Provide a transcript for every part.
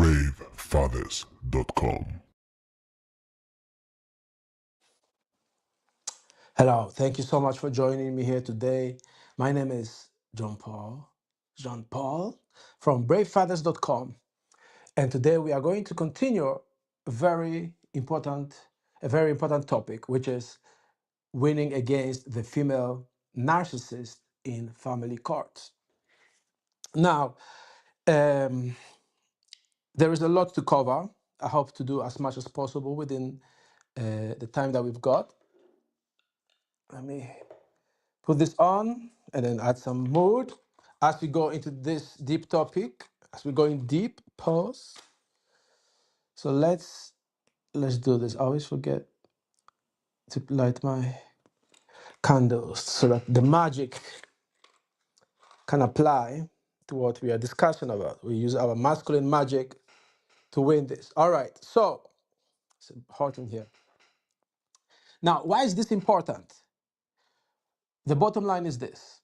bravefathers.com. Hello, thank you so much for joining me here today. My name is Jean Paul from bravefathers.com, and today we are going to continue a very important topic, which is winning against the female narcissist in family courts. Now, um, there is a lot to cover. I hope to do as much as possible within the time that we've got. Let me put this on and then add some mood as we go into this deep topic, as we're going deep. Pause. So let's do this. I always forget to light my candles so that the magic can apply to what we are discussing about. We use our masculine magic to win this. All right, so it's hot in here. Now, why is this important? The bottom line is this: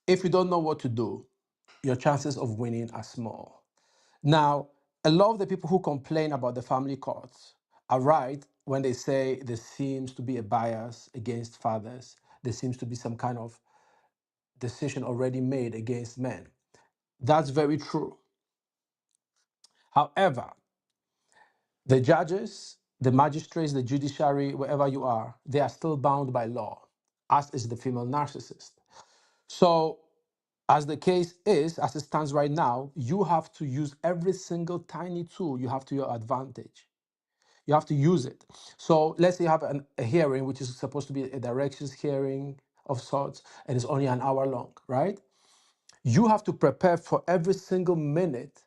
if you don't know what to do, your chances of winning are small. Now, a lot of the people who complain about the family courts are right when they say there seems to be a bias against fathers. There seems to be some kind of decision already made against men. That's very true. However, the judges, the magistrates, the judiciary, wherever you are, they are still bound by law, as is the female narcissist. So, as the case is, as it stands right now, you have to use every single tiny tool you have to your advantage. You have to use it. So let's say you have a hearing, which is supposed to be a directions hearing of sorts, and it's only an hour long, right? You have to prepare for every single minute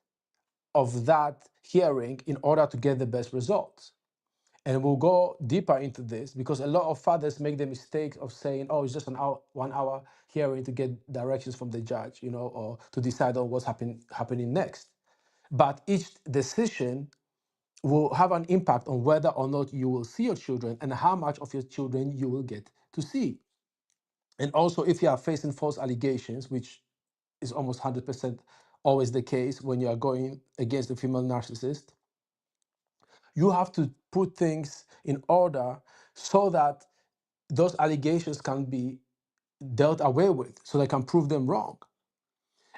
of that hearing in order to get the best results. And we'll go deeper into this because a lot of fathers make the mistake of saying, oh, it's just an hour, 1 hour hearing to get directions from the judge, or to decide on what's happening next. But each decision will have an impact on whether or not you will see your children and how much of your children you will get to see. And also, if you are facing false allegations, which is almost 100% always the case when you are going against a female narcissist, you have to put things in order so that those allegations can be dealt away with, so they can prove them wrong.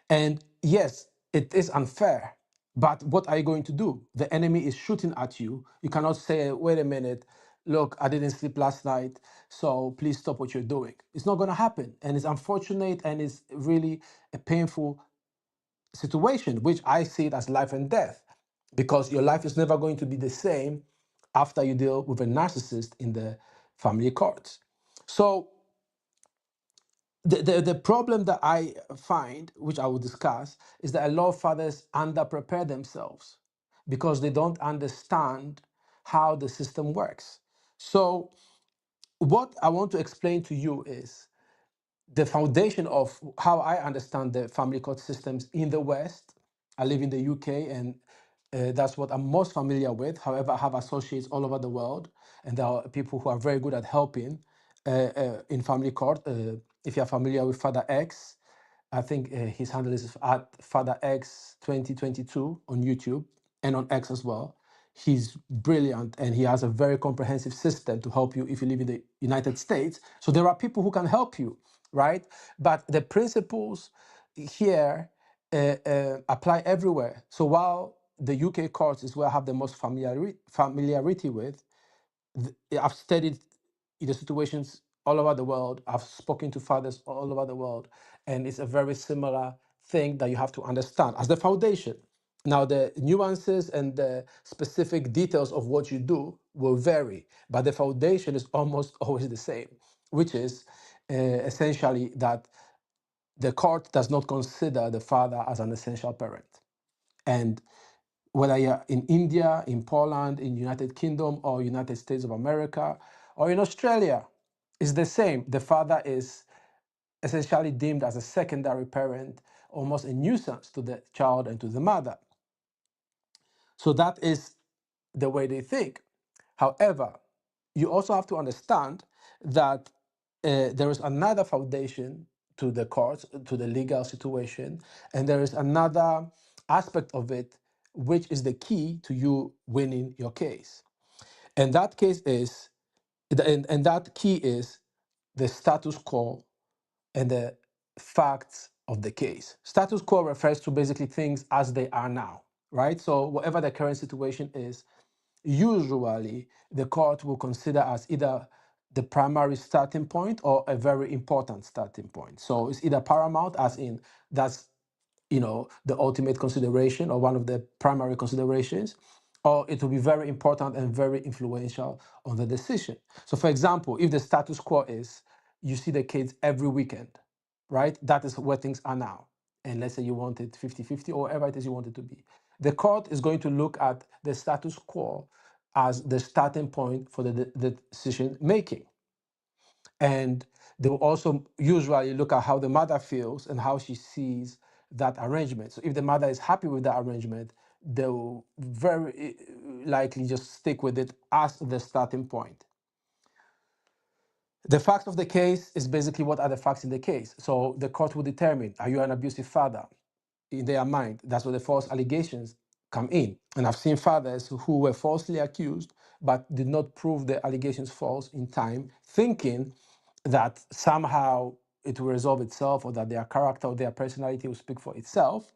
And yes, it is unfair, but what are you going to do? The enemy is shooting at you. You cannot say, wait a minute, look, I didn't sleep last night, so please stop what you're doing. It's not going to happen. And it's unfortunate and it's really a painful situation, which I see it as life and death, because your life is never going to be the same after you deal with a narcissist in the family courts. So the problem that I find, which I will discuss, is that a lot of fathers underprepare themselves because they don't understand how the system works. So what I want to explain to you is the foundation of how I understand the family court systems in the West. I live in the UK, and that's what I'm most familiar with. However, I have associates all over the world, and there are people who are very good at helping in family court. If you're familiar with Father X, I think his handle is at Father X 2022 on YouTube and on X as well. He's brilliant and he has a very comprehensive system to help you if you live in the United States. So there are people who can help you, right? But the principles here apply everywhere. So while the UK courts is where I have the most familiarity with, I've studied the situations all over the world. I've spoken to fathers all over the world, and it's a very similar thing that you have to understand as the foundation. Now, the nuances and the specific details of what you do will vary, but the foundation is almost always the same, which is essentially that the court does not consider the father as an essential parent. And whether you're in India, in Poland, in United Kingdom, or United States of America, or in Australia, it's the same. The father is essentially deemed as a secondary parent, almost a nuisance to the child and to the mother. So that is the way they think. However, you also have to understand that there is another foundation to the courts, to the legal situation, and there is another aspect of it which is the key to you winning your case. And that case is, and that key is the status quo and the facts of the case. Status quo refers to basically things as they are now, right? So whatever the current situation is, usually the court will consider as either the primary starting point or a very important starting point. So it's either paramount, as in that's the ultimate consideration or one of the primary considerations, or it will be very important and very influential on the decision. So for example, if the status quo is you see the kids every weekend, right? That is where things are now. And let's say you want it 50-50 or whatever it is you want it to be. The court is going to look at the status quo as the starting point for the decision making. And they will also usually look at how the mother feels and how she sees that arrangement. So if the mother is happy with that arrangement, they will very likely just stick with it as the starting point. The facts of the case is basically what are the facts in the case. So the court will determine, are you an abusive father? In their mind, that's where the false allegations come in. And I've seen fathers who were falsely accused but did not prove the allegations false in time, thinking that somehow it will resolve itself or that their character or their personality will speak for itself,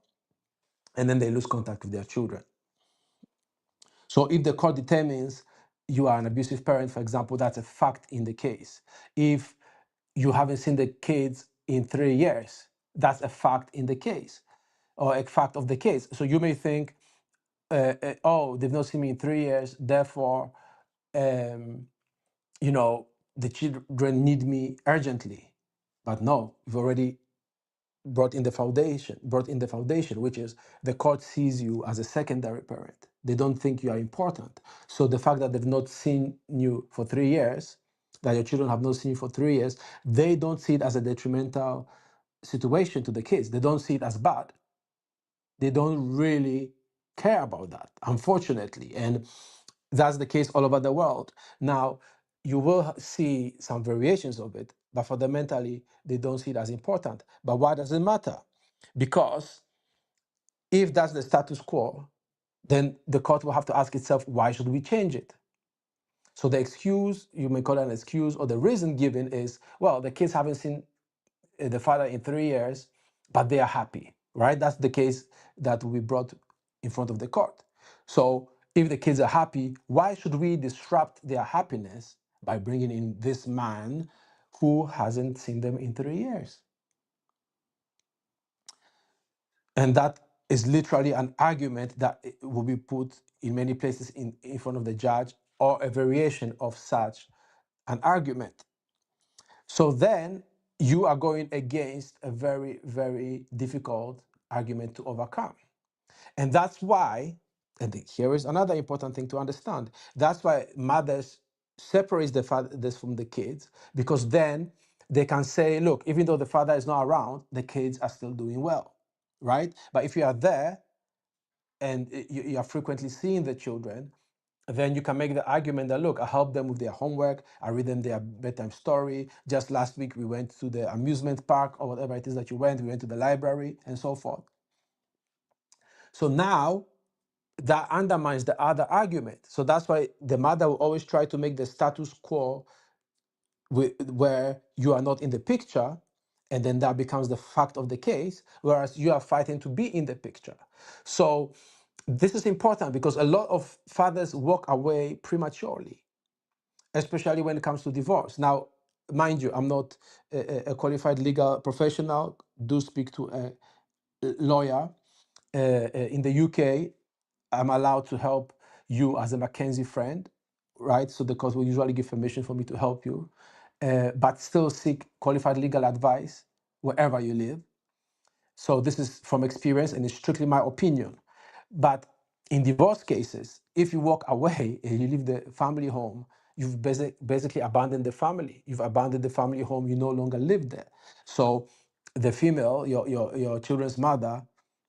and then they lose contact with their children. So if the court determines you are an abusive parent, for example, that's a fact in the case. If you haven't seen the kids in 3 years, that's a fact in the case or a fact of the case. So you may think, oh, they've not seen me in 3 years, therefore, the children need me urgently. But no, you've already brought in the foundation, which is the court sees you as a secondary parent. They don't think you are important. So the fact that they've not seen you for 3 years, that your children have not seen you for 3 years, they don't see it as a detrimental situation to the kids. They don't see it as bad. They don't really care about that, unfortunately. And that's the case all over the world. Now, you will see some variations of it, but fundamentally, they don't see it as important. But why does it matter? Because if that's the status quo, then the court will have to ask itself, why should we change it? So the excuse, you may call it an excuse, or the reason given is, well, the kids haven't seen the father in 3 years, but they are happy, right? That's the case that we brought in front of the court. So if the kids are happy, why should we disrupt their happiness by bringing in this man who hasn't seen them in 3 years? And that is literally an argument that will be put in many places in front of the judge, or a variation of such an argument. So then you are going against a very, very difficult argument to overcome. And that's why, and here is another important thing to understand, that's why mothers separate the fathers from the kids, because then they can say, look, even though the father is not around, the kids are still doing well, right? But if you are there and you are frequently seeing the children, then you can make the argument that, look, I help them with their homework, I read them their bedtime story. Just last week, we went to the amusement park or whatever it is that you went. We went to the library and so forth. So now that undermines the other argument. So that's why the mother will always try to make the status quo where you are not in the picture, and then that becomes the fact of the case, whereas you are fighting to be in the picture. So this is important because a lot of fathers walk away prematurely, especially when it comes to divorce. Now, mind you, I'm not a qualified legal professional. Do speak to a lawyer. In the UK, I'm allowed to help you as a Mackenzie friend, right? So the court will usually give permission for me to help you, but still seek qualified legal advice wherever you live. So this is from experience and it's strictly my opinion. But in divorce cases, if you walk away and you leave the family home, you've basically abandoned the family. You've abandoned the family home, you no longer live there. So the female, your children's mother,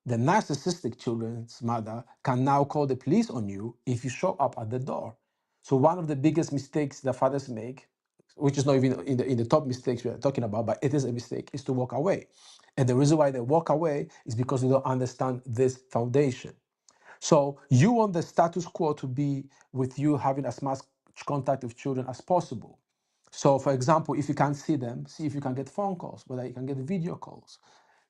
the narcissistic children's mother, can now call the police on you if you show up at the door. So one of the biggest mistakes that fathers make, which is not even in the top mistakes we are talking about, but it is a mistake, is to walk away. And the reason why they walk away is because they don't understand this foundation. So you want the status quo to be with you having as much contact with children as possible. So, for example, if you can't see them, see if you can get phone calls, whether you can get video calls.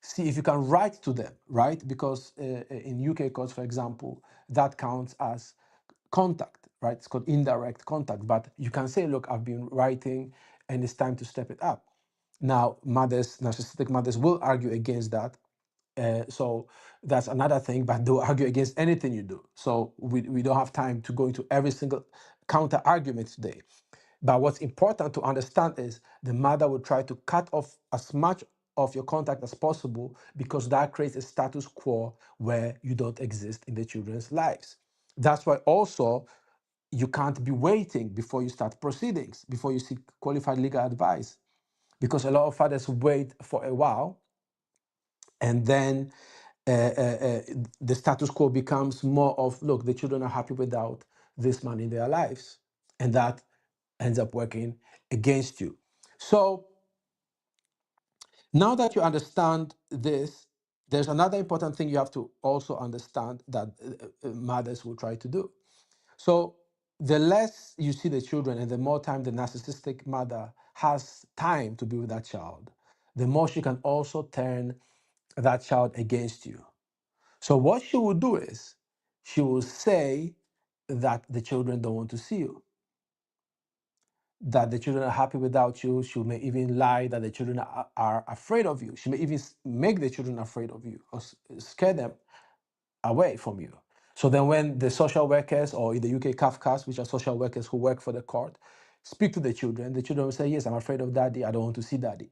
See if you can write to them, right? Because in UK courts, for example, that counts as contact, right? It's called indirect contact. But you can say, look, I've been writing and it's time to step it up. Now, mothers, narcissistic mothers will argue against that. So that's another thing, but they'll argue against anything you do. So we don't have time to go into every single counter argument today. But what's important to understand is the mother will try to cut off as much of your contact as possible because that creates a status quo where you don't exist in the children's lives. That's why also you can't be waiting before you start proceedings, before you seek qualified legal advice, because a lot of fathers wait for a while and then the status quo becomes more of, look, the children are happy without this man in their lives. And that ends up working against you. So now that you understand this, there's another important thing you have to also understand that mothers will try to do. So the less you see the children and the more time the narcissistic mother has time to be with that child, the more she can also turn that child against you. So what she will do is she will say that the children don't want to see you, that the children are happy without you. She may even lie that the children are afraid of you. She may even make the children afraid of you or scare them away from you. So then when the social workers, or in the UK, CAFCAS, which are social workers who work for the court, speak to the children will say, yes, I'm afraid of daddy. I don't want to see daddy.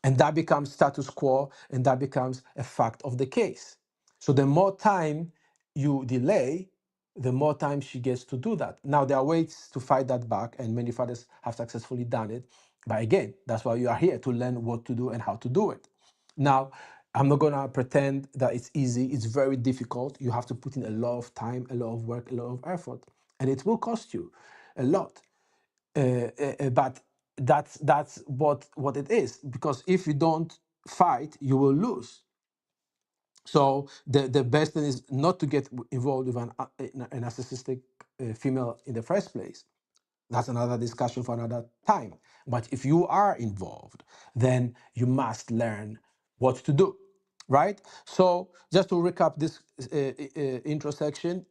And that becomes status quo, and that becomes a fact of the case. So the more time you delay, the more time she gets to do that. Now, there are ways to fight that back, and many fathers have successfully done it. But again, that's why you are here, to learn what to do and how to do it. Now, I'm not going to pretend that it's easy. It's very difficult. You have to put in a lot of time, a lot of work, a lot of effort, and it will cost you a lot. But that's what it is, because if you don't fight, you will lose. So the best thing is not to get involved with a narcissistic female in the first place. That's another discussion for another time. But if you are involved, then you must learn what to do, right? So just to recap this intro section,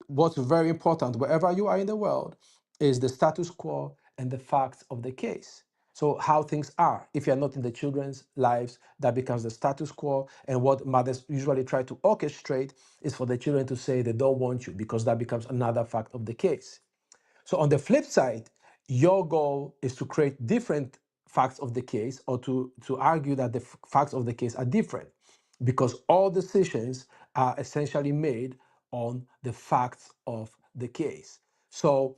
what's very important wherever you are in the world is the status quo and the facts of the case. So how things are. If you're not in the children's lives, that becomes the status quo. And what mothers usually try to orchestrate is for the children to say they don't want you, because that becomes another fact of the case. So on the flip side, your goal is to create different facts of the case, or to argue that the facts of the case are different, because all decisions are essentially made on the facts of the case. So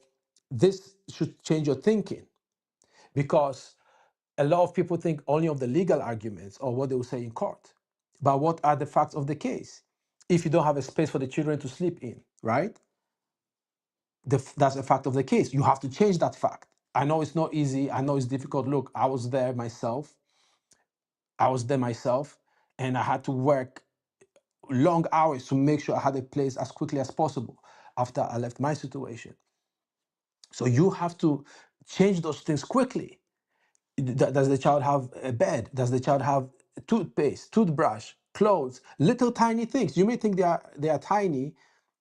this should change your thinking, because a lot of people think only of the legal arguments or what they will say in court. But what are the facts of the case? If you don't have a space for the children to sleep in, right? That's a fact of the case. You have to change that fact. I know it's not easy. I know it's difficult. Look, I was there myself. And I had to work long hours to make sure I had a place as quickly as possible after I left my situation. So you have to change those things quickly. Does the child have a bed? Does the child have toothpaste, toothbrush, clothes, little tiny things? You may think they are tiny,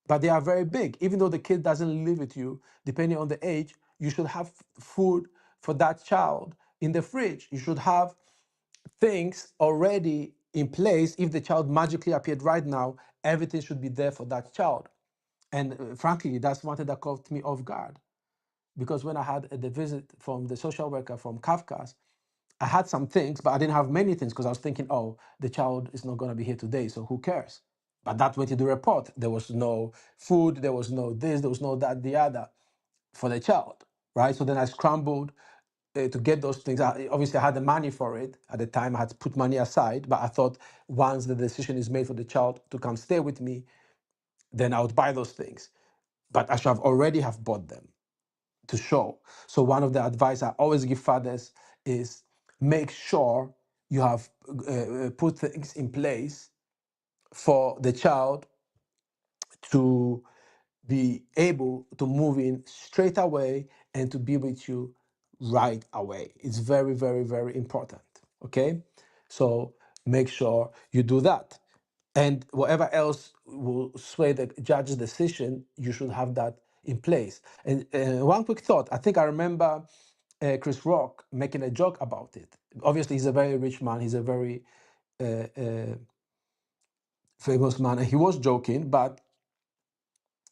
but they are very big. Even though the kid doesn't live with you, depending on the age, you should have food for that child in the fridge. You should have things already in place. If the child magically appeared right now, everything should be there for that child. And frankly, that's one thing that caught me off guard, because when I had the visit from the social worker from Kafka's, I had some things, but I didn't have many things, because I was thinking, oh, the child is not going to be here today, so who cares? But that went in the report. There was no food, there was no this, there was no that, the other for the child, right? So then I scrambled to get those things. Obviously, I had the money for it. At the time, I had to put money aside, but I thought once the decision is made for the child to come stay with me, then I would buy those things. But I should have already have bought them to show. So one of the advice I always give fathers is make sure you have put things in place for the child to be able to move in straight away and to be with you right away. It's very, very, very important. Okay? So make sure you do that. And whatever else will sway the judge's decision, you should have that in place. And one quick thought, I think I remember Chris Rock making a joke about it. Obviously, he's a very rich man, he's a very famous man, and he was joking, but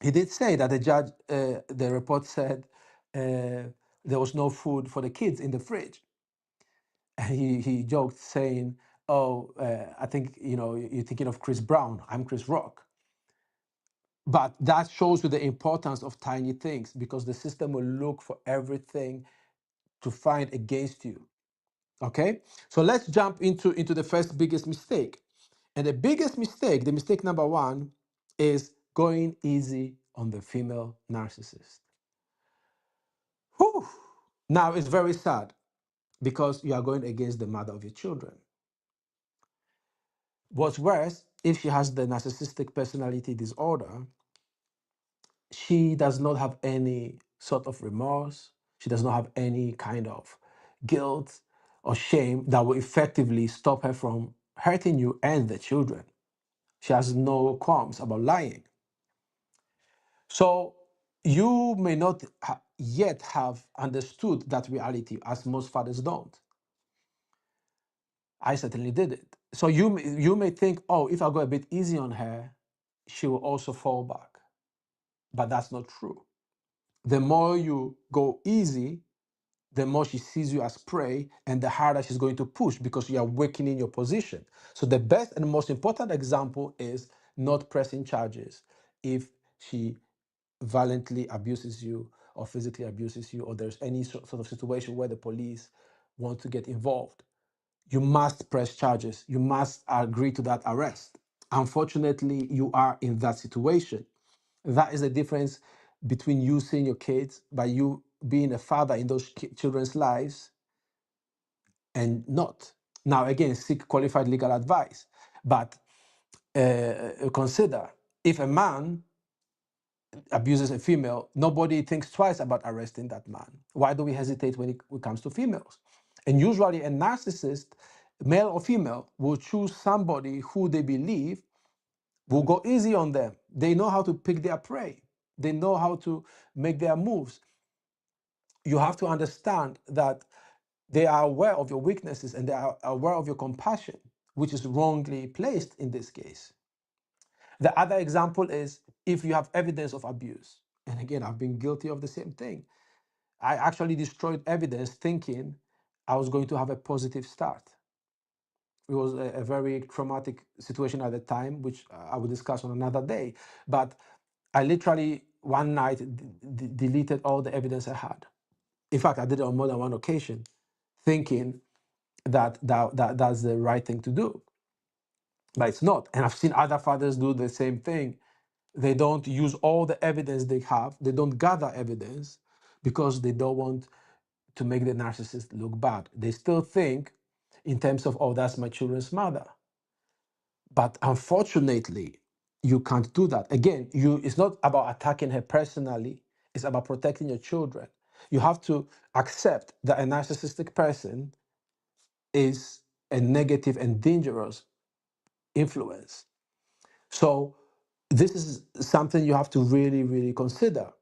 he did say that the judge, the report said there was no food for the kids in the fridge. And he joked saying, oh, I think, you're thinking of Chris Brown, I'm Chris Rock. But that shows you the importance of tiny things, because the system will look for everything to find against you. Okay? So let's jump into the first biggest mistake. And the biggest mistake, the mistake number one, is going easy on the female narcissist. Whew. Now it's very sad because you are going against the mother of your children. What's worse, if she has the narcissistic personality disorder, she does not have any sort of remorse. She does not have any kind of guilt or shame that will effectively stop her from hurting you and the children. She has no qualms about lying. So you may not yet have understood that reality, as most fathers don't. I certainly did it. So you may think, oh, if I go a bit easy on her, she will also fall back. But that's not true. The more you go easy, the more she sees you as prey, and the harder she's going to push because you are weakening your position. So the best and most important example is not pressing charges if she violently abuses you or physically abuses you, or there's any sort of situation where the police want to get involved. You must press charges. You must agree to that arrest. Unfortunately, you are in that situation. That is the difference between you seeing your kids, by you being a father in those children's lives, and not. Now, again, seek qualified legal advice. But consider, if a man abuses a female, nobody thinks twice about arresting that man. Why do we hesitate when it comes to females? And usually a narcissist, male or female, will choose somebody who they believe will go easy on them. They know how to pick their prey. They know how to make their moves. You have to understand that they are aware of your weaknesses and they are aware of your compassion, which is wrongly placed in this case. The other example is if you have evidence of abuse. And again, I've been guilty of the same thing. I actually destroyed evidence thinking I was going to have a positive start. It was a very traumatic situation at the time, which I will discuss on another day. But I literally one night deleted all the evidence I had. In fact, I did it on more than one occasion, thinking that's the right thing to do. But it's not. And I've seen other fathers do the same thing. They don't use all the evidence they have. They don't gather evidence because they don't want to make the narcissist look bad. They still think in terms of, oh, that's my children's mother. But unfortunately, you can't do that. Again, it's not about attacking her personally, it's about protecting your children. You have to accept that a narcissistic person is a negative and dangerous influence. So this is something you have to really, really consider.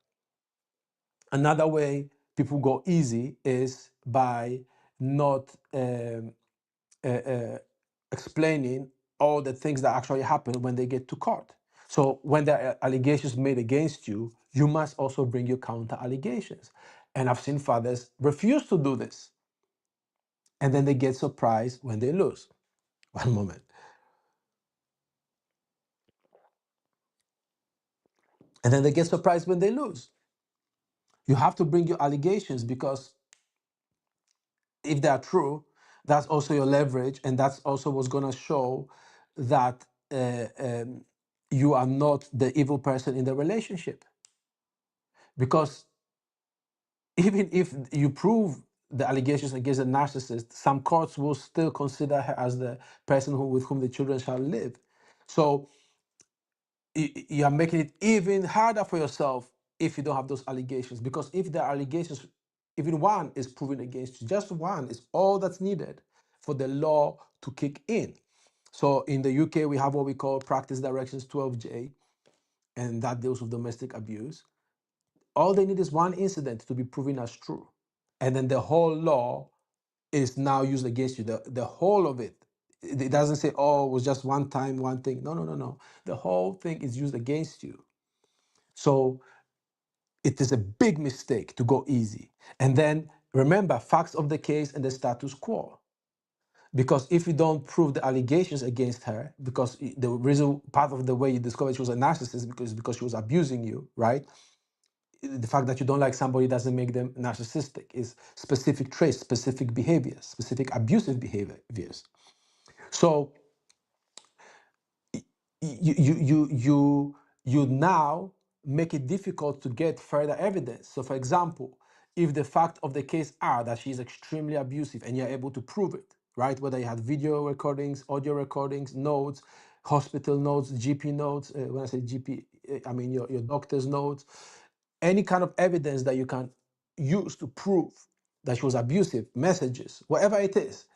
Another way people go easy is by not explaining all the things that actually happen when they get to court. So when there are allegations made against you, you must also bring your counter allegations. And I've seen fathers refuse to do this. And then they get surprised when they lose. One moment. And then they get surprised when they lose. You have to bring your allegations, because if they are true, that's also your leverage, and that's also what's going to show that you are not the evil person in the relationship. Because even if you prove the allegations against a narcissist, some courts will still consider her as the person with whom the children shall live. So you are making it even harder for yourself if you don't have those allegations. Because if the allegations, even one is proven against you, just one is all that's needed for the law to kick in. So in the UK, we have what we call Practice Directions 12J, and that deals with domestic abuse. All they need is one incident to be proven as true. And then the whole law is now used against you. The whole of it. It doesn't say, oh, it was just one time, one thing. No, no, no, no. The whole thing is used against you. So it is a big mistake to go easy. And then remember, facts of the case and the status quo. Because if you don't prove the allegations against her, because the reason, part of the way you discovered she was a narcissist because she was abusing you, right? The fact that you don't like somebody doesn't make them narcissistic. It's specific traits, specific behaviors, specific abusive behaviors. So you now make it difficult to get further evidence. So for example, if the fact of the case are that she's extremely abusive and you're able to prove it, right? Whether you had video recordings, audio recordings, notes, hospital notes, GP notes, when I say GP, I mean your doctor's notes, any kind of evidence that you can use to prove that she was abusive, messages, whatever it is.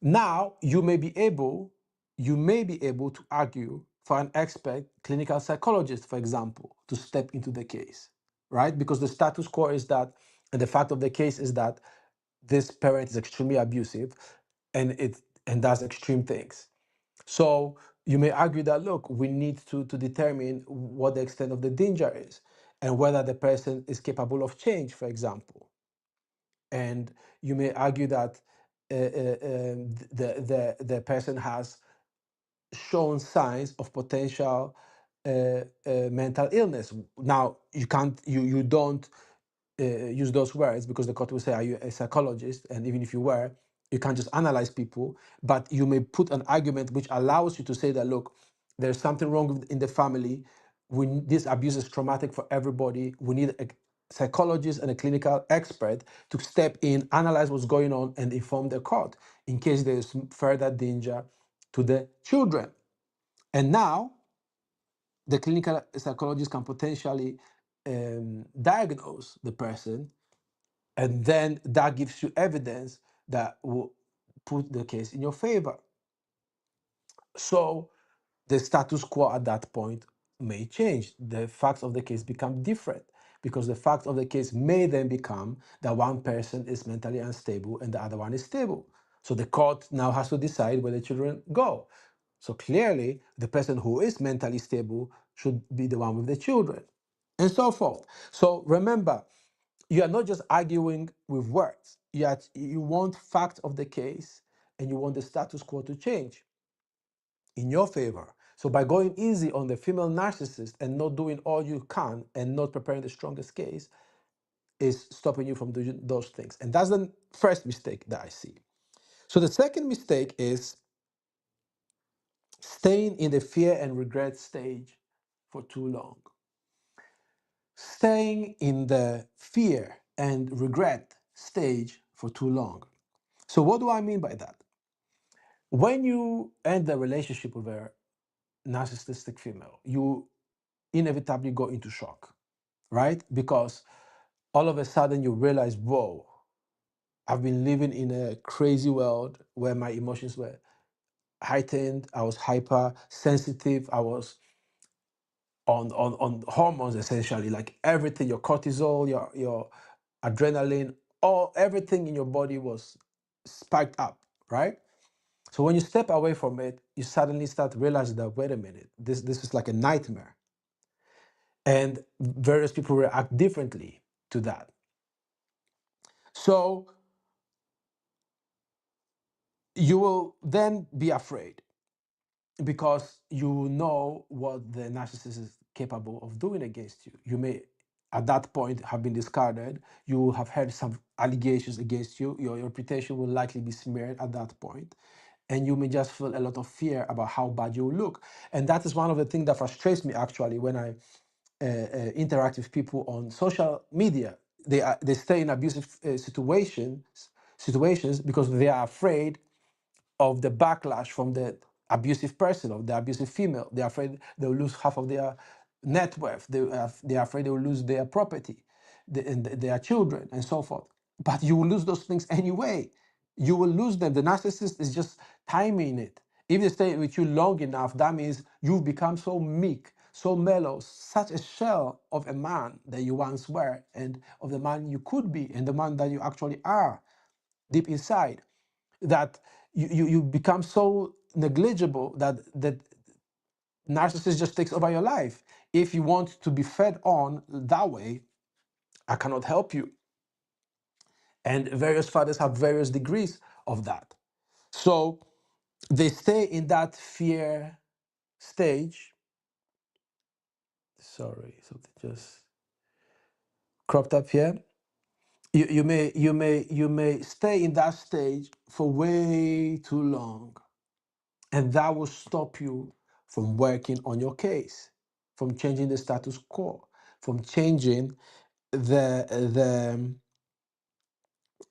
Now you may be able to argue for an expert clinical psychologist, for example, to step into the case, right? Because the status quo is that, and the fact of the case is that this parent is extremely abusive and does extreme things. So you may argue that, look, we need to determine what the extent of the danger is and whether the person is capable of change, for example. And you may argue that the person has shown signs of potential mental illness. Now you don't use those words because the court will say, "Are you a psychologist?" And even if you were, you can't just analyze people. But you may put an argument which allows you to say that, look, there's something wrong in the family. This abuse is traumatic for everybody. We need a psychologist and a clinical expert to step in, analyze what's going on, and inform the court in case there is further danger to the children. And now the clinical psychologist can potentially diagnose the person, and then that gives you evidence that will put the case in your favor. So the status quo at that point may change. The facts of the case become different because the fact of the case may then become that one person is mentally unstable and the other one is stable. So the court now has to decide where the children go. So clearly, the person who is mentally stable should be the one with the children, and so forth. So remember, you are not just arguing with words. You want facts of the case and you want the status quo to change in your favor. So by going easy on the female narcissist and not doing all you can and not preparing the strongest case is stopping you from doing those things. And that's the first mistake that I see. So the second mistake is staying in the fear and regret stage for too long. Staying in the fear and regret stage for too long. So what do I mean by that? When you end the relationship with a narcissistic female, you inevitably go into shock, right? Because all of a sudden you realize, whoa, I've been living in a crazy world where my emotions were heightened, I was hyper sensitive, I was on hormones essentially, like everything, your cortisol, your adrenaline, everything in your body was spiked up, right? So when you step away from it, you suddenly start realizing that, wait a minute, this is like a nightmare. And various people react differently to that. So you will then be afraid because you know what the narcissist is capable of doing against you. You may, at that point, have been discarded. You will have heard some allegations against you. Your reputation will likely be smeared at that point. And you may just feel a lot of fear about how bad you will look. And that is one of the things that frustrates me actually when I interact with people on social media. They stay in abusive situations because they are afraid of the backlash from the abusive person or the abusive female. They're afraid they'll lose half of their net worth. They're afraid they'll lose their property, and their children, and so forth. But you will lose those things anyway. You will lose them. The narcissist is just timing it. If they stay with you long enough, that means you've become so meek, so mellow, such a shell of a man that you once were, and of the man you could be, and the man that you actually are deep inside, that you become so negligible that narcissist just takes over your life. If you want to be fed on that way, I cannot help you. And various fathers have various degrees of that. So they stay in that fear stage. Sorry, something just cropped up here. You may stay in that stage for way too long, and that will stop you from working on your case, from changing the status quo, from changing the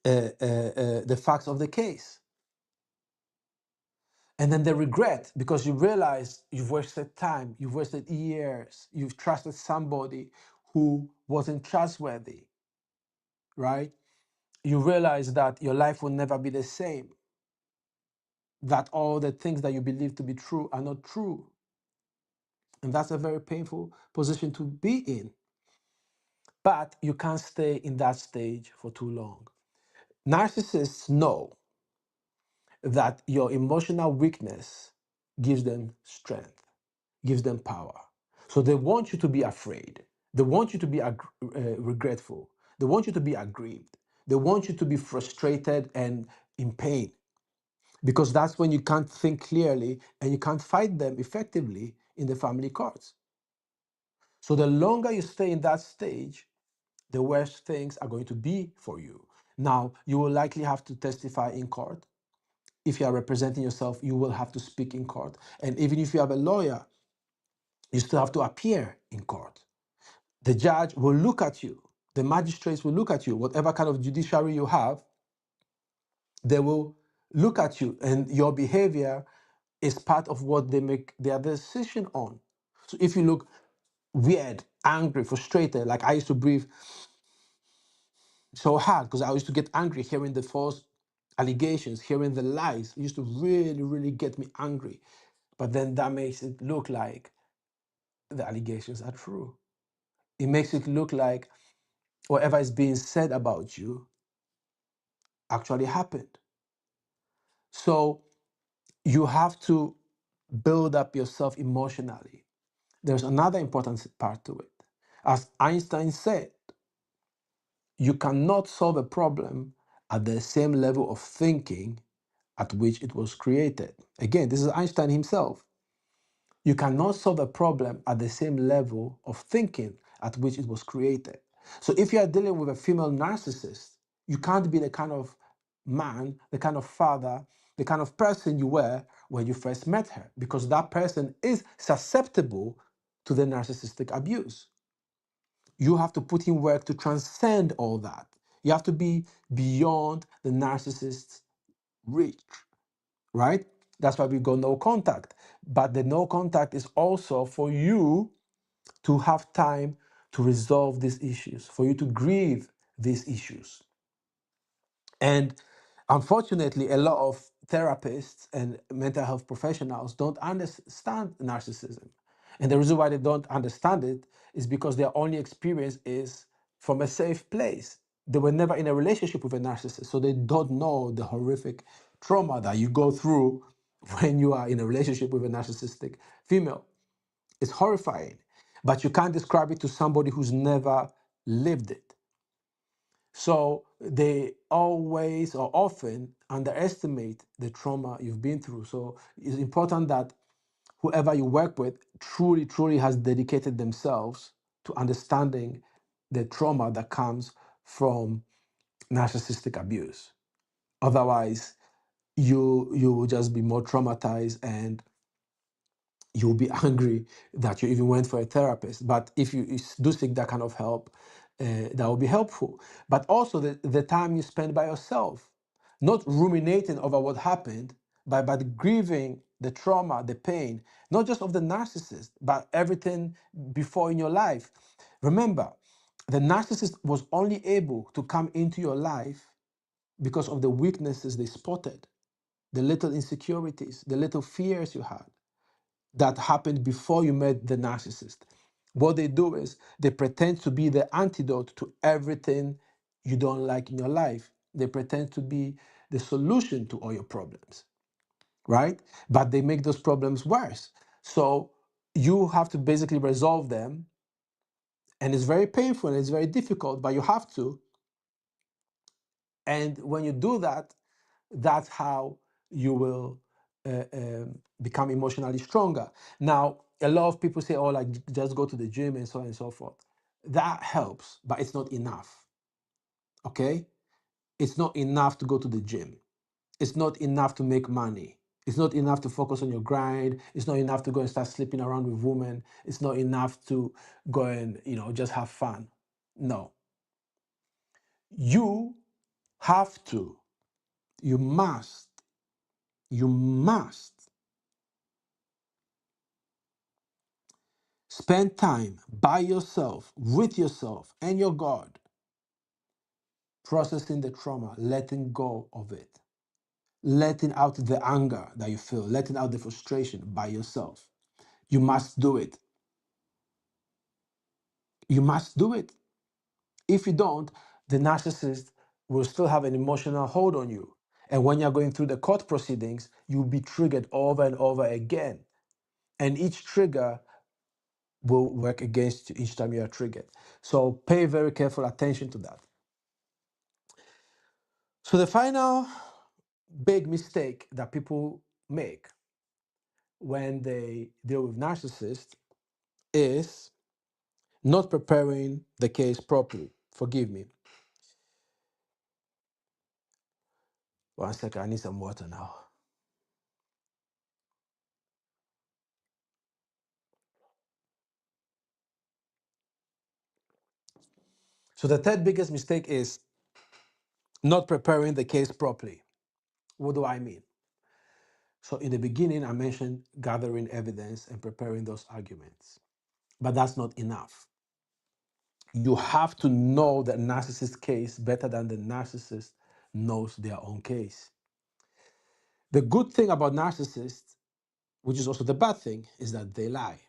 the facts of the case. And then the regret, because you realize you've wasted time, you've wasted years, you've trusted somebody who wasn't trustworthy, right? You realize that your life will never be the same, that all the things that you believe to be true are not true. And that's a very painful position to be in. But you can't stay in that stage for too long. Narcissists know that your emotional weakness gives them strength, gives them power. So they want you to be afraid. They want you to be regretful. They want you to be aggrieved. They want you to be frustrated and in pain, because that's when you can't think clearly and you can't fight them effectively in the family courts. So the longer you stay in that stage, the worse things are going to be for you. Now, you will likely have to testify in court. If you are representing yourself, you will have to speak in court. And even if you have a lawyer, you still have to appear in court. The judge will look at you. The magistrates will look at you. Whatever kind of judiciary you have, they will look at you, and your behavior is part of what they make their decision on. So if you look weird, angry, frustrated, like I used to breathe so hard because I used to get angry hearing the false allegations, hearing the lies. It used to really, really get me angry. But then that makes it look like the allegations are true. It makes it look like whatever is being said about you actually happened. So you have to build up yourself emotionally. There's another important part to it. As Einstein said, you cannot solve a problem at the same level of thinking at which it was created. Again, this is Einstein himself. You cannot solve a problem at the same level of thinking at which it was created. So if you are dealing with a female narcissist, you can't be the kind of man, the kind of father, the kind of person you were when you first met her, because that person is susceptible to the narcissistic abuse. You have to put in work to transcend all that. You have to be beyond the narcissist's reach, right? That's why we go no contact. But the no contact is also for you to have time to resolve these issues, for you to grieve these issues. And unfortunately, a lot of therapists and mental health professionals don't understand narcissism. And the reason why they don't understand it is because their only experience is from a safe place. They were never in a relationship with a narcissist, so they don't know the horrific trauma that you go through when you are in a relationship with a narcissistic female. It's horrifying, but you can't describe it to somebody who's never lived it. So they always or often underestimate the trauma you've been through. So it's important that whoever you work with truly, truly has dedicated themselves to understanding the trauma that comes from narcissistic abuse. Otherwise, you will just be more traumatized, and you'll be angry that you even went for a therapist. But if you do seek that kind of help, that will be helpful. But also the time you spend by yourself, not ruminating over what happened, but grieving the trauma, the pain, not just of the narcissist, but everything before in your life. Remember, the narcissist was only able to come into your life because of the weaknesses they spotted, the little insecurities, the little fears you had that happened before you met the narcissist. What they do is they pretend to be the antidote to everything you don't like in your life. They pretend to be the solution to all your problems, right? But they make those problems worse. So you have to basically resolve them. And it's very painful and it's very difficult, but you have to. And when you do that, that's how you will become emotionally stronger. Now, a lot of people say, oh, like just go to the gym and so on and so forth. That helps, but it's not enough. Okay? It's not enough to go to the gym. It's not enough to make money. It's not enough to focus on your grind. It's not enough to go and start sleeping around with women. It's not enough to go and, just have fun. No. You have to, you must, you must spend time by yourself, with yourself and your God, processing the trauma, letting go of it, letting out the anger that you feel, letting out the frustration by yourself. You must do it. You must do it. If you don't, the narcissist will still have an emotional hold on you. And when you're going through the court proceedings, you'll be triggered over and over again. And each trigger will work against you each time you are triggered. So pay very careful attention to that. So the final big mistake that people make when they deal with narcissists is not preparing the case properly. Forgive me. One second, I need some water now. So the third biggest mistake is not preparing the case properly. What do I mean? So in the beginning, I mentioned gathering evidence and preparing those arguments, but that's not enough. You have to know the narcissist case better than the narcissist knows their own case. The good thing about narcissists, which is also the bad thing, is that they lie.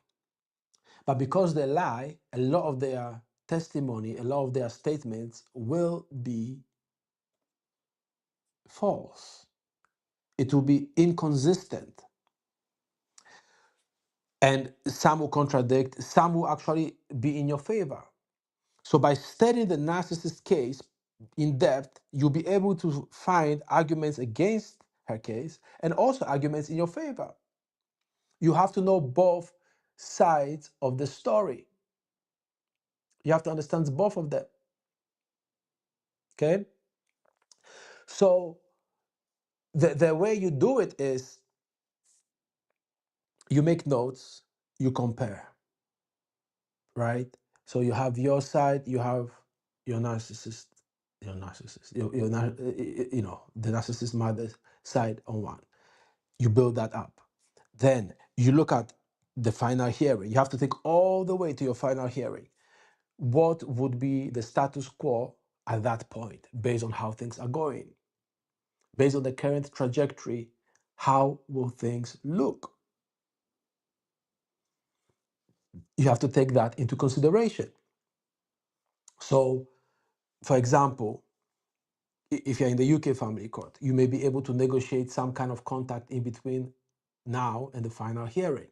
But because they lie, a lot of their testimony, a lot of their statements will be false. It will be inconsistent. And some will contradict, some will actually be in your favor. So by studying the narcissist case in depth, you'll be able to find arguments against her case and also arguments in your favor. You have to know both sides of the story. You have to understand both of them. Okay? So the way you do it is you make notes, you compare, right? So you have your side, you have your narcissist, the narcissist mother's side on one. You build that up. Then you look at the final hearing. You have to think all the way to your final hearing. What would be the status quo at that point based on how things are going? Based on the current trajectory, how will things look? You have to take that into consideration. So, for example, if you're in the UK family court, you may be able to negotiate some kind of contact in between now and the final hearing.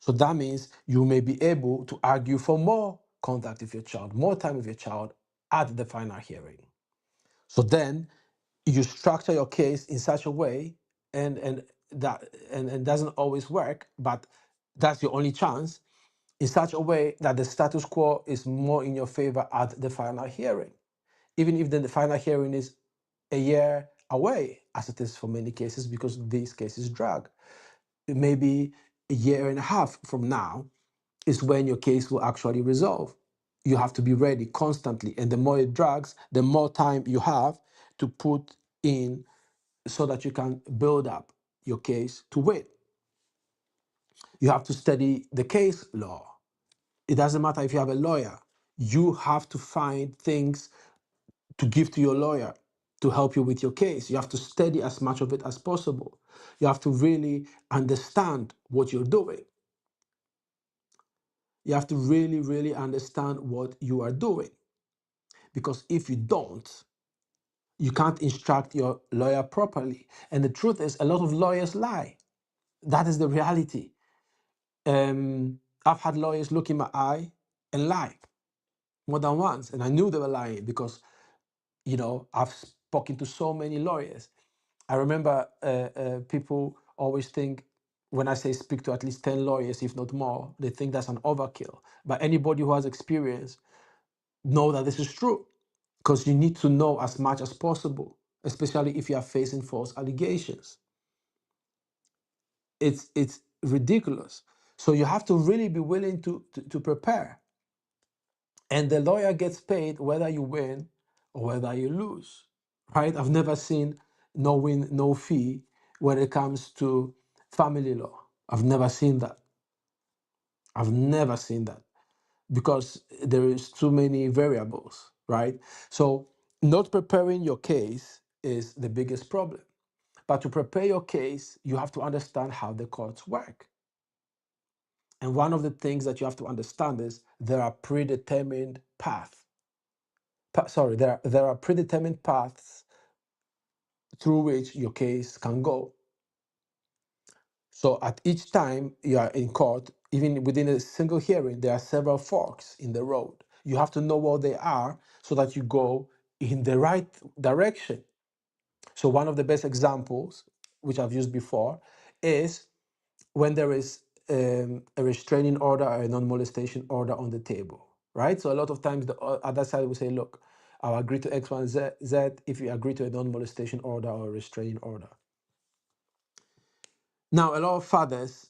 So that means you may be able to argue for more contact with your child, more time with your child at the final hearing. So then you structure your case in such a way, and doesn't always work, but that's your only chance, in such a way that the status quo is more in your favor at the final hearing. Even if then the final hearing is a year away, as it is for many cases, because these cases drag. Maybe a year and a half from now is when your case will actually resolve. You have to be ready constantly. And the more it drags, the more time you have to put in so that you can build up your case to win. You have to study the case law. It doesn't matter if you have a lawyer. You have to find things to give to your lawyer to help you with your case. You have to study as much of it as possible. You have to really understand what you're doing. You have to really, really understand what you are doing. Because if you don't, you can't instruct your lawyer properly. And the truth is, a lot of lawyers lie. That is the reality. I've had lawyers look in my eye and lie more than once. And I knew they were lying because, I've spoken to so many lawyers. I remember people always think when I say speak to at least 10 lawyers, if not more, they think that's an overkill. But anybody who has experience know that this is true because you need to know as much as possible, especially if you are facing false allegations. It's ridiculous. So you have to really be willing to prepare. And the lawyer gets paid whether you win or whether you lose, right? I've never seen no win, no fee when it comes to family law. I've never seen that. I've never seen that because there is too many variables, right? So not preparing your case is the biggest problem. But to prepare your case, you have to understand how the courts work. And one of the things that you have to understand is there are predetermined paths. There are predetermined paths through which your case can go. So at each time you are in court, even within a single hearing, there are several forks in the road. You have to know what they are so that you go in the right direction. So one of the best examples, which I've used before, is when there is a restraining order or a non-molestation order on the table, right? So a lot of times the other side will say, look, I'll agree to X, Y, and Z if you agree to a non-molestation order or a restraining order. Now, a lot of fathers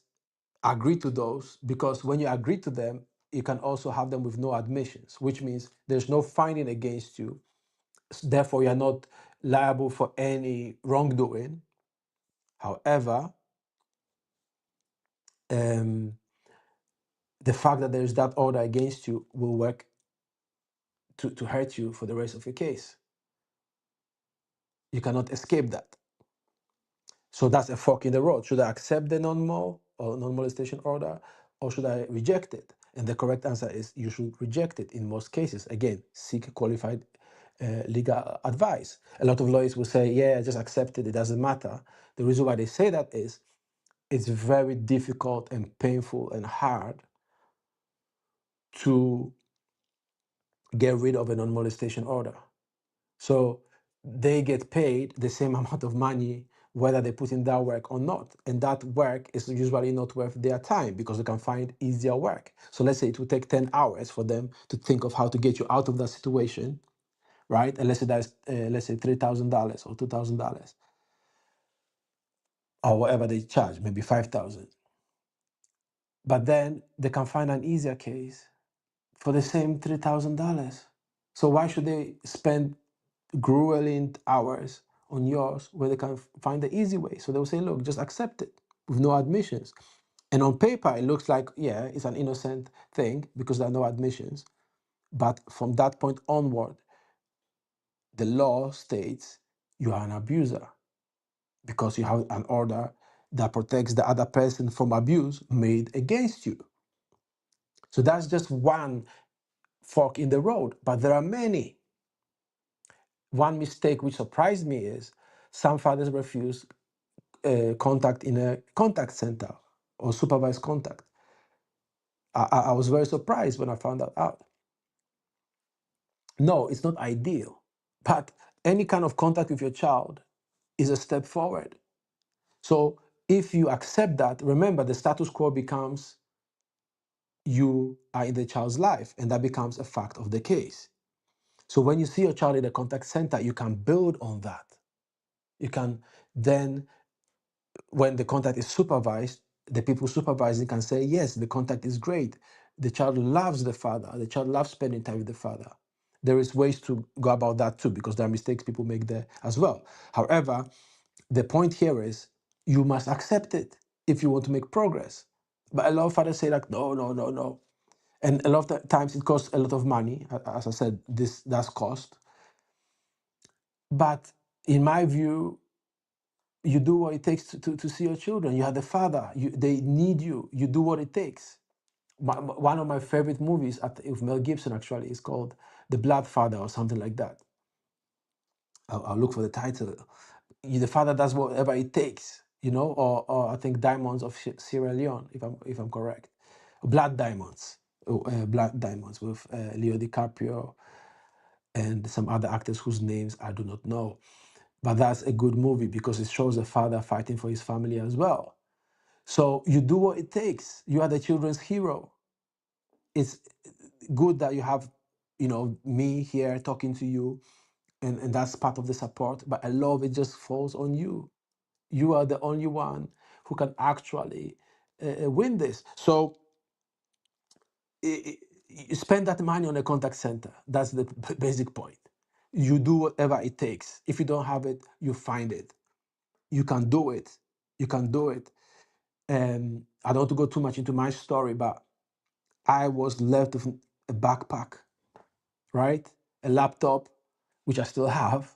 agree to those because when you agree to them, you can also have them with no admissions, which means there's no finding against you. Therefore, you're not liable for any wrongdoing. However, um, the fact that there is that order against you will work to hurt you for the rest of your case. You cannot escape that. So that's a fork in the road. Should I accept the non-mol or non-molestation order, or should I reject it? And the correct answer is you should reject it in most cases. Again, seek qualified legal advice. A lot of lawyers will say, yeah, just accept it, it doesn't matter. The reason why they say that is it's very difficult and painful and hard to get rid of a non-molestation order. So they get paid the same amount of money whether they put in that work or not. And that work is usually not worth their time because they can find easier work. So let's say it would take 10 hours for them to think of how to get you out of that situation, right? And let's say that's, let's say $3,000 or $2,000 or whatever they charge, maybe 5,000. But then they can find an easier case for the same $3,000. So why should they spend grueling hours on yours where they can find the easy way? So they'll say, look, just accept it with no admissions. And on paper, it looks like, yeah, it's an innocent thing because there are no admissions. But from that point onward, the law states you are an abuser because you have an order that protects the other person from abuse made against you. So that's just one fork in the road, but there are many. One mistake which surprised me is some fathers refuse contact in a contact center or supervised contact. I was very surprised when I found that out. No, it's not ideal, but any kind of contact with your child is a step forward. So if you accept that, remember the status quo becomes you are in the child's life, and that becomes a fact of the case. So when you see your child in a contact center, you can build on that. You can then, when the contact is supervised, the people supervising can say, yes, the contact is great. The child loves the father. The child loves spending time with the father. There is ways to go about that too, because there are mistakes people make there as well. However, the point here is you must accept it if you want to make progress. But a lot of fathers say like, no, no, no, no. And a lot of the times it costs a lot of money. As I said, this does cost. But in my view, you do what it takes to see your children. You have the father. They need you. You do what it takes. One of my favorite movies with Mel Gibson actually is called The Blood Father or something like that. I'll look for the title. The father does whatever it takes, or I think Diamonds of Sierra Leone, if I'm correct. Blood Diamonds, Blood Diamonds with Leo DiCaprio and some other actors whose names I do not know. But that's a good movie because it shows a father fighting for his family as well. So you do what it takes. You are the children's hero. It's good that you have, me here talking to you, and that's part of the support. But a lot of it just falls on you. You are the only one who can actually win this. So you spend that money on a contact center. That's the basic point. You do whatever it takes. If you don't have it, you find it. You can do it. You can do it. I don't want to go too much into my story, but I was left with a backpack, right? A laptop, which I still have.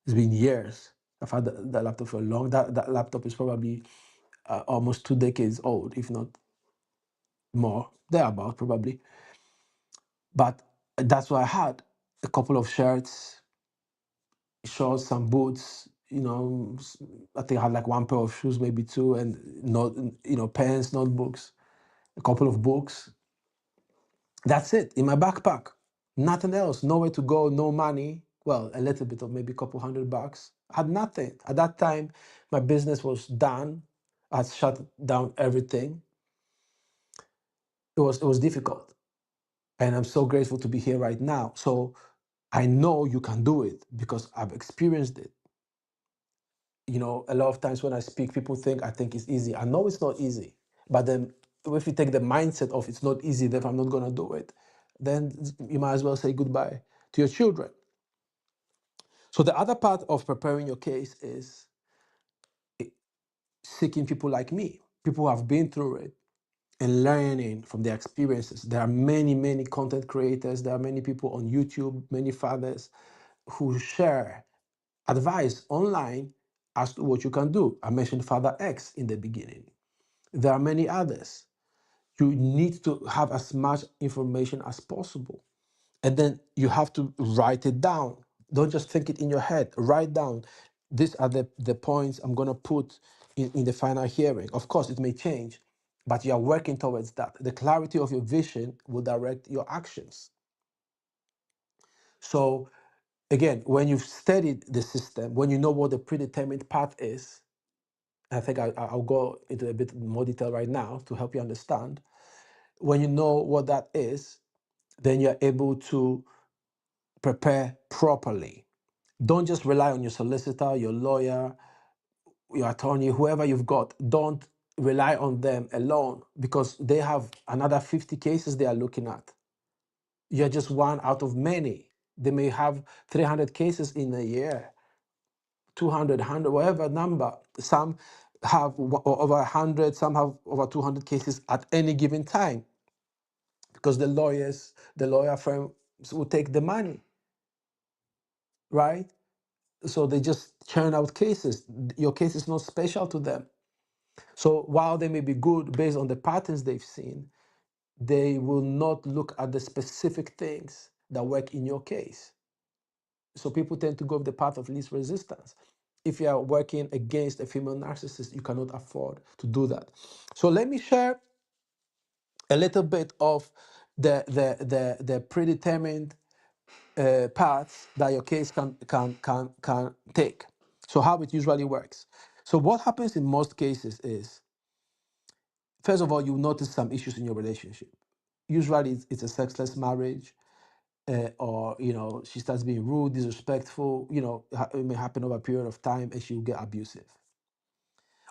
It's been years. I've had that laptop for a long. That laptop is probably almost 2 decades old, if not more. Thereabout, probably. But that's what I had. A couple of shirts, shorts, some boots. I think I had like one pair of shoes, maybe two, and not, pens, notebooks, a couple of books. That's it in my backpack. Nothing else. Nowhere to go. No money. Well, a little bit of maybe a couple $100. I had nothing at that time. My business was done. I had shut down everything. It was difficult, and I'm so grateful to be here right now. So I know you can do it because I've experienced it. A lot of times when I speak, people think I think it's easy. I know it's not easy, but then if you take the mindset of it's not easy, then I'm not gonna do it, then you might as well say goodbye to your children. So the other part of preparing your case is seeking people like me, people who have been through it and learning from their experiences. There are many, many content creators. There are many people on YouTube, many fathers who share advice online as to what you can do. I mentioned Father X in the beginning. There are many others. You need to have as much information as possible. And then you have to write it down. Don't just think it in your head. Write down. These are the points I'm going to put in the final hearing. Of course, it may change, but you are working towards that. The clarity of your vision will direct your actions. So, again, when you've studied the system, when you know what the predetermined path is, I think I'll go into a bit more detail right now to help you understand. When you know what that is, then you're able to prepare properly. Don't just rely on your solicitor, your lawyer, your attorney, whoever you've got. Don't rely on them alone because they have another 50 cases they are looking at. You're just one out of many. They may have 300 cases in a year, 200, 100, whatever number. Some have over 100, some have over 200 cases at any given time because the lawyer firms will take the money, right? So they just churn out cases. Your case is not special to them. So while they may be good based on the patterns they've seen, they will not look at the specific things that work in your case. So people tend to go with the path of least resistance. If you are working against a female narcissist, you cannot afford to do that. So let me share a little bit of the predetermined paths that your case can take. So how it usually works. So what happens in most cases is, first of all, you notice some issues in your relationship. Usually it's a sexless marriage, or she starts being rude, disrespectful. It may happen over a period of time, and she will get abusive.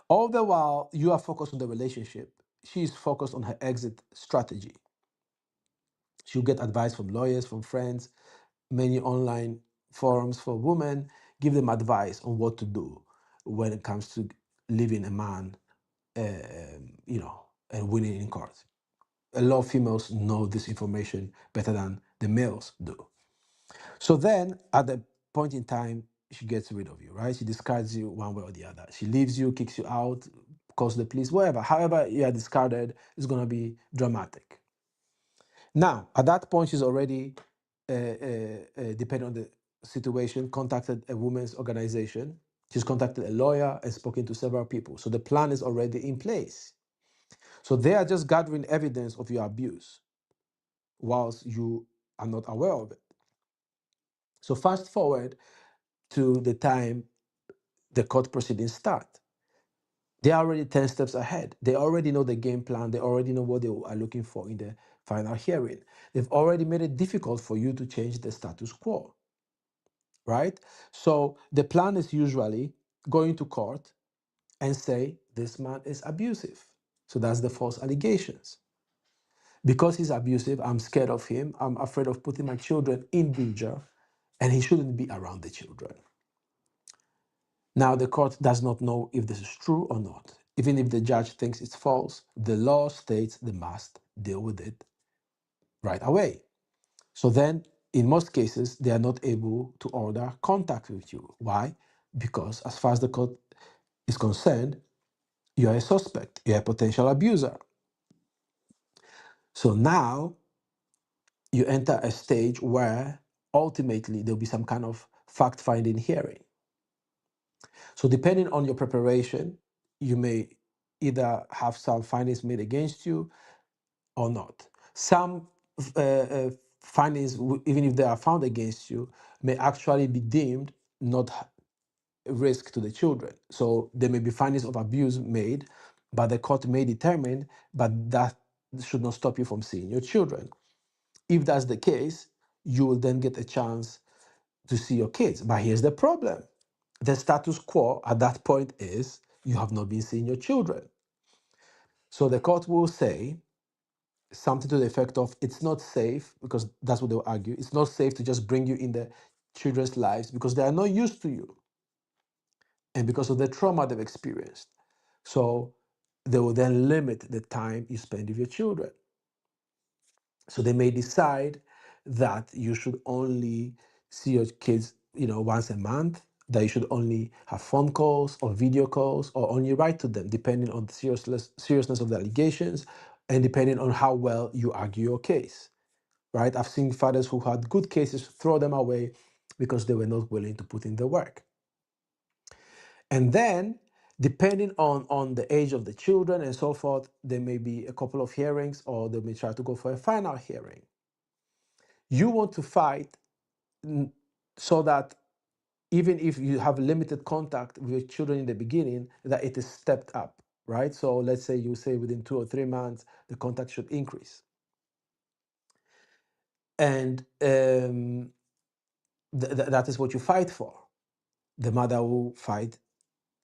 All the while, you are focused on the relationship. She is focused on her exit strategy. She'll get advice from lawyers, from friends, many online forums for women, give them advice on what to do when it comes to leaving a man, and winning in court. A lot of females know this information better than the males do. So then, at the point in time, she gets rid of you, right? She discards you one way or the other. She leaves you, kicks you out, calls the police, whatever. However, you are discarded, it's going to be dramatic. Now, at that point, she's already, depending on the situation, contacted a women's organization. She's contacted a lawyer and spoken to several people. So the plan is already in place. So they are just gathering evidence of your abuse whilst you are not aware of it. So fast forward to the time the court proceedings start. They are already 10 steps ahead. They already know the game plan. They already know what they are looking for in the final hearing. They've already made it difficult for you to change the status quo, right? So the plan is usually going to court and say, this man is abusive. So that's the false allegations. Because he's abusive, I'm scared of him. I'm afraid of putting my children in danger, and he shouldn't be around the children. Now, the court does not know if this is true or not. Even if the judge thinks it's false, the law states they must deal with it right away. So then, in most cases, they are not able to order contact with you. Why? Because as far as the court is concerned, you are a suspect, you're a potential abuser. So now you enter a stage where ultimately there'll be some kind of fact-finding hearing. So depending on your preparation, you may either have some findings made against you or not. Some findings, even if they are found against you, may actually be deemed not a risk to the children. So there may be findings of abuse made, but the court may determine, but that should not stop you from seeing your children. If that's the case, you will then get a chance to see your kids. But here's the problem. The status quo at that point is you have not been seeing your children. So the court will say something to the effect of it's not safe, because that's what they'll argue. It's not safe to just bring you in the children's lives because they are not used to you and because of the trauma they've experienced. So they will then limit the time you spend with your children. So they may decide that you should only see your kids, once a month, that you should only have phone calls or video calls or only write to them, depending on the seriousness of the allegations and depending on how well you argue your case, right? I've seen fathers who had good cases throw them away because they were not willing to put in the work. And then, depending on the age of the children and so forth, there may be a couple of hearings or they may try to go for a final hearing. You want to fight so that even if you have limited contact with your children in the beginning, that it is stepped up, right? So let's say you say within 2 or 3 months, the contact should increase. And that is what you fight for. The mother will fight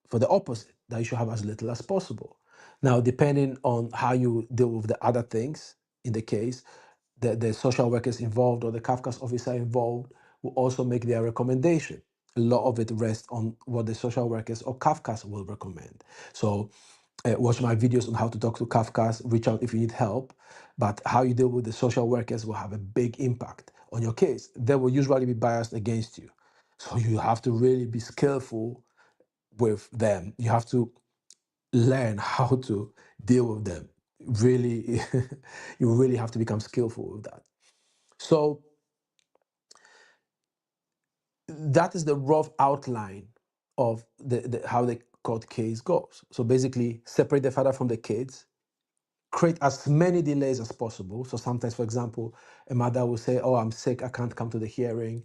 for the opposite, that you should have as little as possible. Now, depending on how you deal with the other things in the case, the social workers involved or the Kafka's officer involved will also make their recommendation. A lot of it rests on what the social workers or Kafka's will recommend. So watch my videos on how to talk to Kafka's, reach out if you need help, but how you deal with the social workers will have a big impact on your case. They will usually be biased against you. So you have to really be skillful with them. You have to learn how to deal with them. Really, you really have to become skillful with that. So that is the rough outline of how the court case goes. So basically, separate the father from the kids, create as many delays as possible. So sometimes, for example, a mother will say, "Oh, I'm sick, I can't come to the hearing."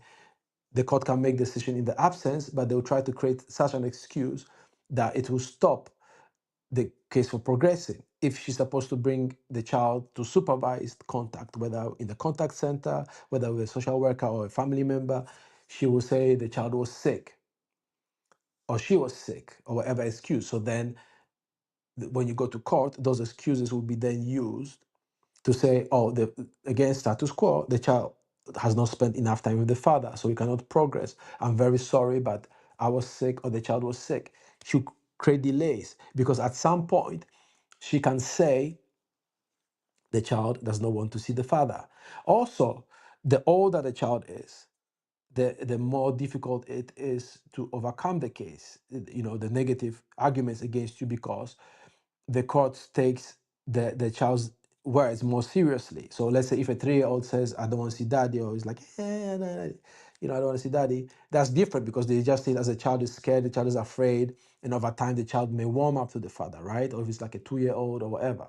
The court can make decision in the absence, but they will try to create such an excuse that it will stop the case from progressing. If she's supposed to bring the child to supervised contact, whether in the contact center, whether with a social worker or a family member, she will say the child was sick or she was sick or whatever excuse. So then when you go to court, those excuses will be then used to say, oh, against status quo, the child has not spent enough time with the father, so we cannot progress. I'm very sorry, but I was sick or the child was sick. She create delays because at some point she can say the child does not want to see the father. Also, the older the child is, the more difficult it is to overcome the case, the negative arguments against you, because the court takes the child's words more seriously. So let's say if a 3-year-old says, I don't want to see daddy, or is like, I don't want to see daddy, that's different, because they just say, as a child is scared, the child is afraid, and over time the child may warm up to the father, right? Or if it's like a 2-year-old or whatever.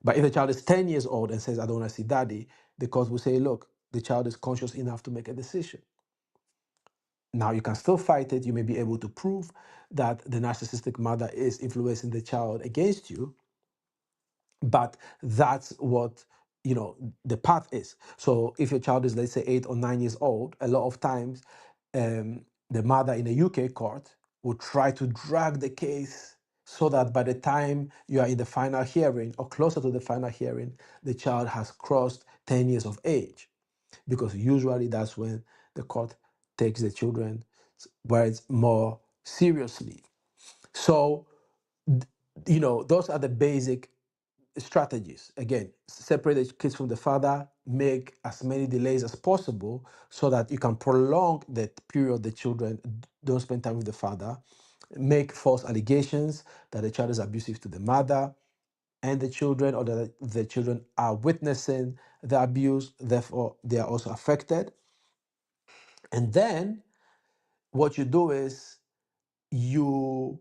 But if the child is 10 years old and says, I don't want to see daddy, the court will say, look, the child is conscious enough to make a decision. Now, you can still fight it. You may be able to prove that the narcissistic mother is influencing the child against you, but that's what the path is. So if your child is, let's say, 8 or 9 years old, a lot of times the mother in a UK court will try to drag the case so that by the time you are in the final hearing or closer to the final hearing, the child has crossed 10 years of age, because usually that's when the court takes the children's words more seriously. So those are the basic strategies. Again, separate the kids from the father, make as many delays as possible so that you can prolong the period the children don't spend time with the father, make false allegations that the child is abusive to the mother and the children, or that the children are witnessing the abuse, therefore they are also affected. And then what you do is you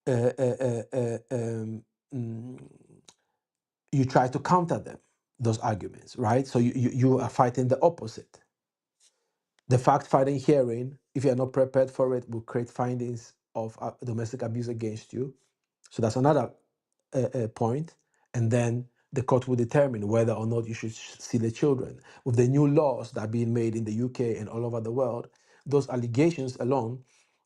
uh, uh, uh, uh, um, mm, you try to counter them, those arguments, right? So you are fighting the opposite. The fact-finding hearing, if you are not prepared for it, will create findings of domestic abuse against you. So that's another point. And then the court will determine whether or not you should see the children. With the new laws that are being made in the UK and all over the world, those allegations alone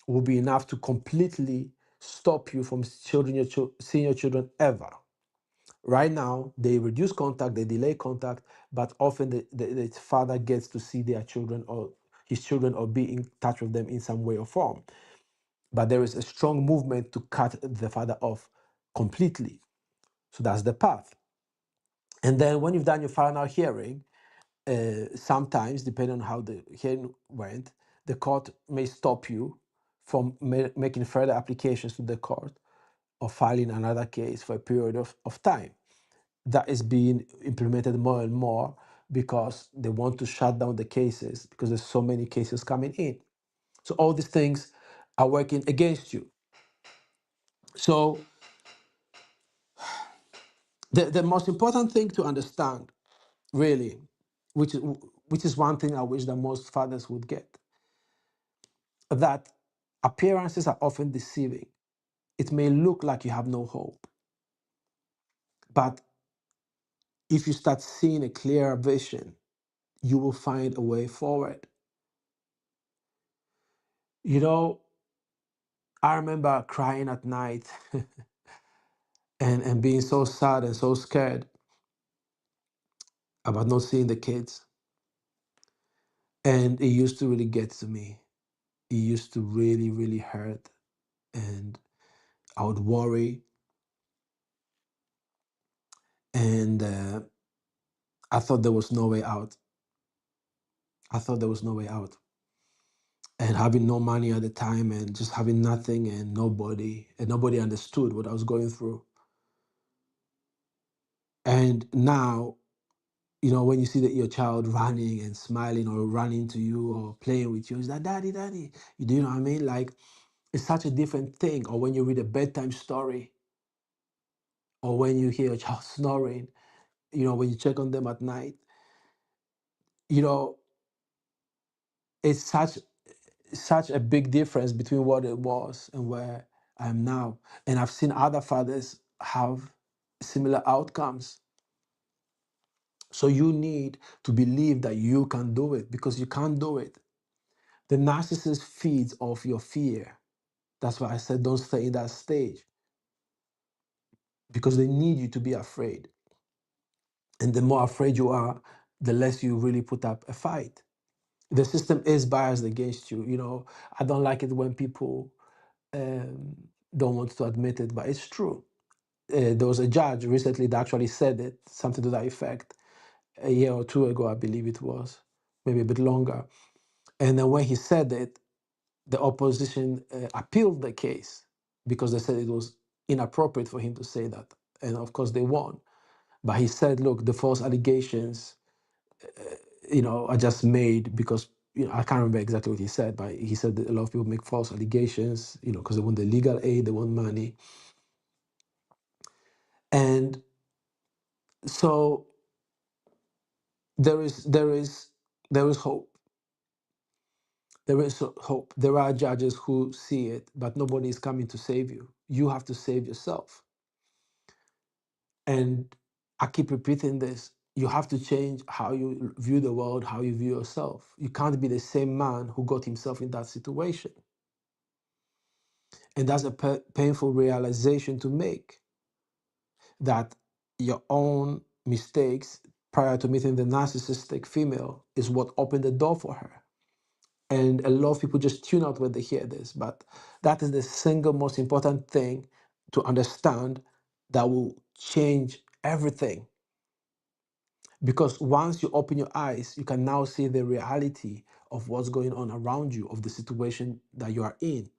will be enough to completely stop you from seeing your children ever. Right now, they reduce contact, they delay contact, but often the father gets to see their children or his children, or be in touch with them in some way or form. But there is a strong movement to cut the father off completely. So that's the path. And then when you've done your final hearing, sometimes, depending on how the hearing went, the court may stop you from making further applications to the court or filing another case for a period of time. That is being implemented more and more because they want to shut down the cases, because there's so many cases coming in. So all these things are working against you. So the most important thing to understand, really, which is one thing I wish that most fathers would get, that appearances are often deceiving. It may look like you have no hope, but if you start seeing a clearer vision, you will find a way forward. You know, I remember crying at night and being so sad and so scared about not seeing the kids. And it used to really get to me. It used to really, really hurt. And I would worry. And I thought there was no way out. I thought there was no way out. And having no money at the time, and just having nothing and nobody understood what I was going through. And now, when you see that your child running and smiling or running to you or playing with you, it's like, daddy, daddy. You do, you know what I mean? Like, it's such a different thing. Or when you read a bedtime story, or when you hear your child snoring, when you check on them at night, you know, it's such a big difference between what it was and where I am now. And I've seen other fathers have similar outcomes. So you need to believe that you can do it, because you can't do it. The narcissist feeds off your fear. That's why I said don't stay in that stage, because they need you to be afraid. And the more afraid you are, the less you really put up a fight. The system is biased against you. I don't like it when people don't want to admit it, but it's true. there was a judge recently that actually said it, something to that effect, a year or two ago, I believe it was, maybe a bit longer. And then when he said it, the opposition appealed the case because they said it was inappropriate for him to say that. And of course, they won. But he said, look, the false allegations, are just made because, I can't remember exactly what he said, but he said that a lot of people make false allegations, because they want the legal aid, they want money. And so there is hope. There is hope. There are judges who see it, but nobody is coming to save you. You have to save yourself. And I keep repeating this. You have to change how you view the world, how you view yourself. You can't be the same man who got himself in that situation. And that's a painful realization to make, that your own mistakes prior to meeting the narcissistic female is what opened the door for her. And a lot of people just tune out when they hear this, but that is the single most important thing to understand that will change everything. Because once you open your eyes, you can now see the reality of what's going on around you, of the situation that you are in.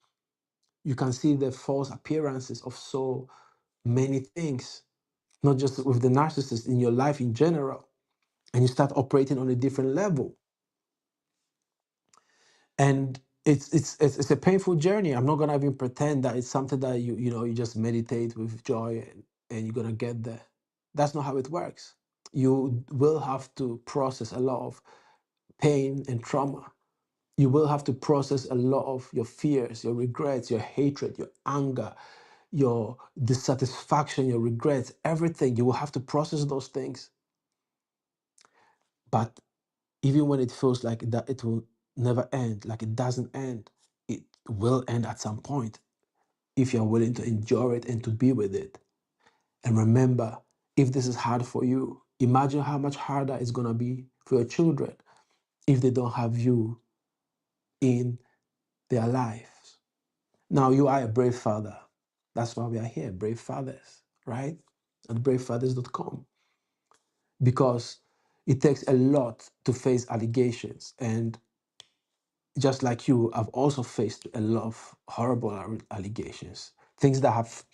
You can see the false appearances of so many things, not just with the narcissist, in your life in general. And you start operating on a different level. And it's a painful journey. I'm not gonna even pretend that it's something that you just meditate with joy and you're gonna get there. That's not how it works. You will have to process a lot of pain and trauma. You will have to process a lot of your fears, your regrets, your hatred, your anger, your dissatisfaction, your regrets, everything. You will have to process those things. But even when it feels like that it will never end, like it doesn't end, it will end at some point if you're willing to endure it and to be with it. And remember, if this is hard for you, imagine how much harder it's going to be for your children if they don't have you in their lives. Now, you are a brave father. That's why we are here, brave fathers, right? At bravefathers.com. Because it takes a lot to face allegations. And just like you, I've also faced a lot of horrible allegations, things that have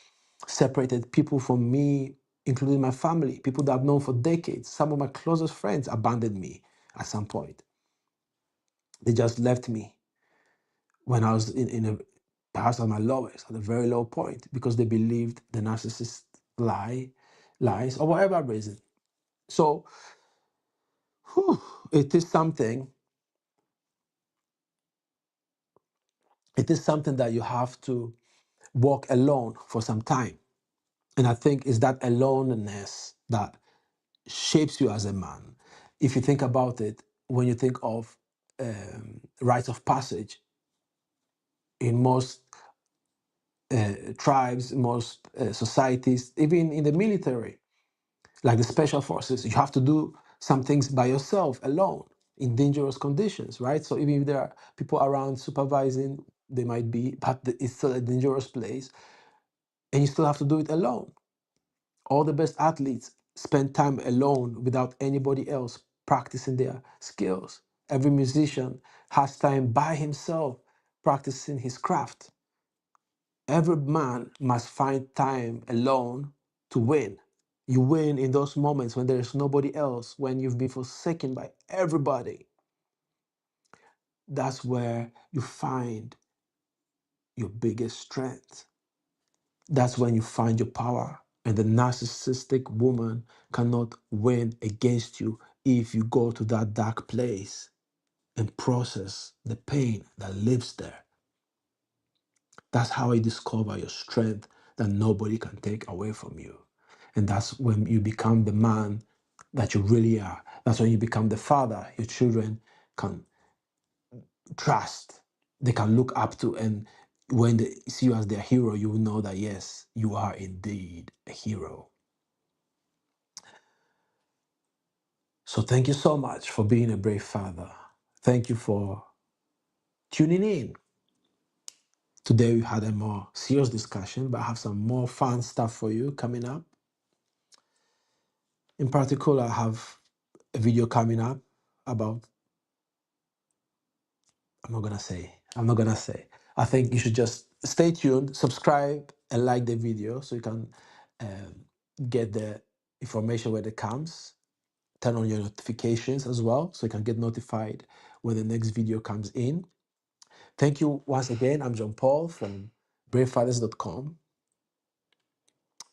separated people from me, including my family, people that I've known for decades. Some of my closest friends abandoned me at some point. They just left me when I was perhaps at my lowest, at a very low point, because they believed the narcissist lies, or whatever reason. So, whew, it is something. It is something that you have to walk alone for some time. And I think it's that aloneness that shapes you as a man. If you think about it, when you think of rites of passage, in most tribes, most societies, even in the military, like the special forces, you have to do some things by yourself, alone, in dangerous conditions, right? So even if there are people around supervising, they might be, but it's still a dangerous place, and you still have to do it alone. All the best athletes spend time alone without anybody else practicing their skills. Every musician has time by himself practicing his craft. Every man must find time alone to win. You win in those moments when there is nobody else, when you've been forsaken by everybody. That's where you find your biggest strength. That's when you find your power. And the narcissistic woman cannot win against you if you go to that dark place and process the pain that lives there. That's how you discover your strength that nobody can take away from you. And that's when you become the man that you really are. That's when you become the father your children can trust, they can look up to. And when they see you as their hero, you will know that, yes, you are indeed a hero. So thank you so much for being a brave father. Thank you for tuning in Today we had a more serious discussion, but I have some more fun stuff for you coming up. In particular, I have a video coming up about, I'm not gonna say. I think you should just stay tuned, subscribe, and like the video so you can get the information when it comes. Turn on your notifications as well so you can get notified when the next video comes in. Thank you once again. I'm John Paul from bravefathers.com.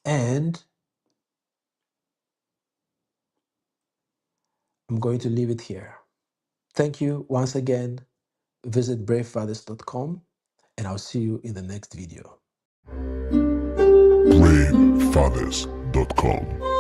And I'm going to leave it here. Thank you once again. Visit bravefathers.com and I'll see you in the next video. bravefathers.com